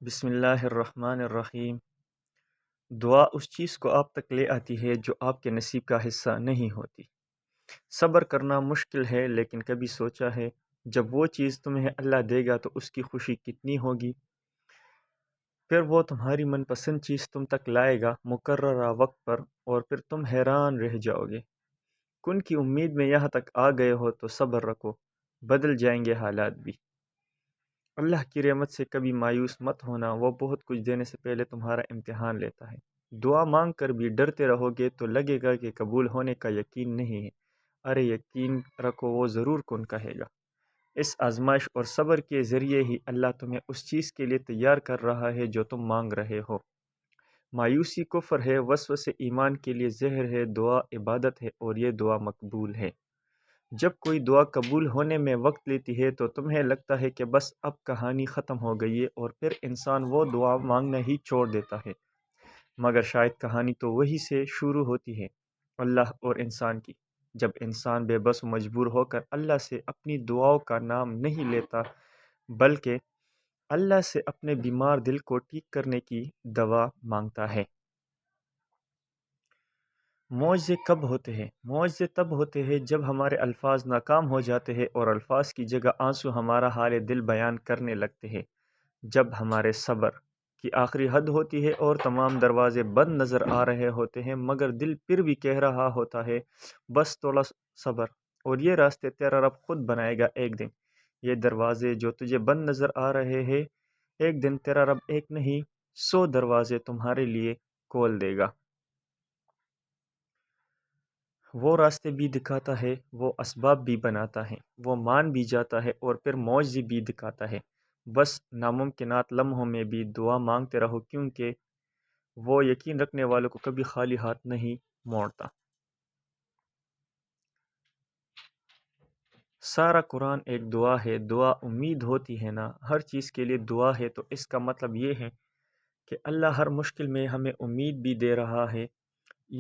بسم اللہ الرحمن الرحیم۔ دعا اس چیز کو آپ تک لے آتی ہے جو آپ کے نصیب کا حصہ نہیں ہوتی۔ صبر کرنا مشکل ہے، لیکن کبھی سوچا ہے جب وہ چیز تمہیں اللہ دے گا تو اس کی خوشی کتنی ہوگی؟ پھر وہ تمہاری من پسند چیز تم تک لائے گا مقررہ وقت پر، اور پھر تم حیران رہ جاؤ گے۔ کن کی امید میں یہاں تک آ گئے ہو تو صبر رکھو، بدل جائیں گے حالات بھی۔ اللہ کی رحمت سے کبھی مایوس مت ہونا، وہ بہت کچھ دینے سے پہلے تمہارا امتحان لیتا ہے۔ دعا مانگ کر بھی ڈرتے رہو گے تو لگے گا کہ قبول ہونے کا یقین نہیں ہے۔ ارے یقین رکھو، وہ ضرور کن کہے گا۔ اس آزمائش اور صبر کے ذریعے ہی اللہ تمہیں اس چیز کے لیے تیار کر رہا ہے جو تم مانگ رہے ہو۔ مایوسی کفر ہے، وسوسے ایمان کے لیے زہر ہے، دعا عبادت ہے اور یہ دعا مقبول ہے۔ جب کوئی دعا قبول ہونے میں وقت لیتی ہے تو تمہیں لگتا ہے کہ بس اب کہانی ختم ہو گئی ہے، اور پھر انسان وہ دعا مانگنا ہی چھوڑ دیتا ہے۔ مگر شاید کہانی تو وہی سے شروع ہوتی ہے، اللہ اور انسان کی۔ جب انسان بے بس و مجبور ہو کر اللہ سے اپنی دعاؤں کا نام نہیں لیتا، بلکہ اللہ سے اپنے بیمار دل کو ٹھیک کرنے کی دوا مانگتا ہے۔ معجزے کب ہوتے ہیں؟ معجزے تب ہوتے ہیں جب ہمارے الفاظ ناکام ہو جاتے ہیں اور الفاظ کی جگہ آنسو ہمارا حال دل بیان کرنے لگتے ہیں۔ جب ہمارے صبر کی آخری حد ہوتی ہے اور تمام دروازے بند نظر آ رہے ہوتے ہیں، مگر دل پھر بھی کہہ رہا ہوتا ہے بس تھوڑا صبر، اور یہ راستے تیرا رب خود بنائے گا ایک دن۔ یہ دروازے جو تجھے بند نظر آ رہے ہیں، ایک دن تیرا رب ایک نہیں 100 دروازے تمہارے لیے کھول دے گا۔ وہ راستے بھی دکھاتا ہے، وہ اسباب بھی بناتا ہے، وہ مان بھی جاتا ہے اور پھر معجزے بھی دکھاتا ہے۔ بس ناممکنات لمحوں میں بھی دعا مانگتے رہو، کیونکہ وہ یقین رکھنے والوں کو کبھی خالی ہاتھ نہیں موڑتا۔ سارا قرآن ایک دعا ہے۔ دعا امید ہوتی ہے نا، ہر چیز کے لیے دعا ہے، تو اس کا مطلب یہ ہے کہ اللہ ہر مشکل میں ہمیں امید بھی دے رہا ہے۔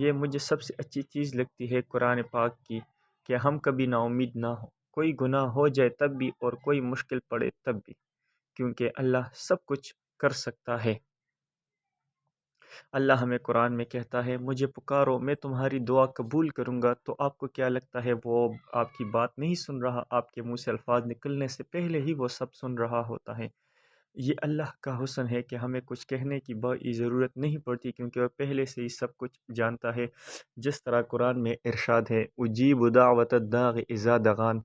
یہ مجھے سب سے اچھی چیز لگتی ہے قرآن پاک کی، کہ ہم کبھی نا امید نہ ہو، کوئی گناہ ہو جائے تب بھی اور کوئی مشکل پڑے تب بھی، کیونکہ اللہ سب کچھ کر سکتا ہے۔ اللہ ہمیں قرآن میں کہتا ہے مجھے پکارو میں تمہاری دعا قبول کروں گا، تو آپ کو کیا لگتا ہے وہ آپ کی بات نہیں سن رہا؟ آپ کے منہ سے الفاظ نکلنے سے پہلے ہی وہ سب سن رہا ہوتا ہے۔ یہ اللہ کا حسن ہے کہ ہمیں کچھ کہنے کی ضرورت نہیں پڑتی، کیونکہ وہ پہلے سے ہی سب کچھ جانتا ہے۔ جس طرح قرآن میں ارشاد ہے اجیب دعوت الداع اذا دعان،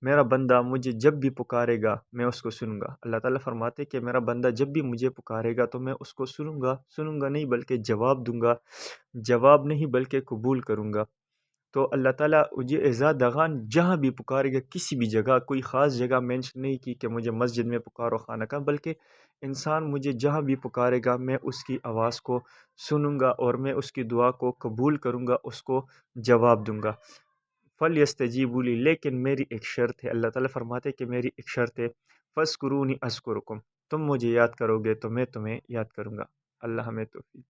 میرا بندہ مجھے جب بھی پکارے گا میں اس کو سنوں گا۔ اللہ تعالیٰ فرماتے کہ میرا بندہ جب بھی مجھے پکارے گا تو میں اس کو سنوں گا نہیں بلکہ جواب دوں گا، جواب نہیں بلکہ قبول کروں گا۔ تو اللہ تعالیٰ مجھے اذا دعان جہاں بھی پکارے گا، کسی بھی جگہ، کوئی خاص جگہ مینشن نہیں کی کہ مجھے مسجد میں پکارو، خانہ کا، بلکہ انسان مجھے جہاں بھی پکارے گا میں اس کی آواز کو سنوں گا اور میں اس کی دعا کو قبول کروں گا، اس کو جواب دوں گا۔ فَلْيَسْتَجِيبُوا لِي، لیکن میری ایک شرط ہے۔ اللہ تعالیٰ فرماتے کہ میری ایک شرط ہے، فَاذْكُرُونِي أَذْكُرْكُمْ، تم مجھے یاد کرو گے تو میں تمہیں یاد کروں گا۔ اللہ ہمیں توفیق۔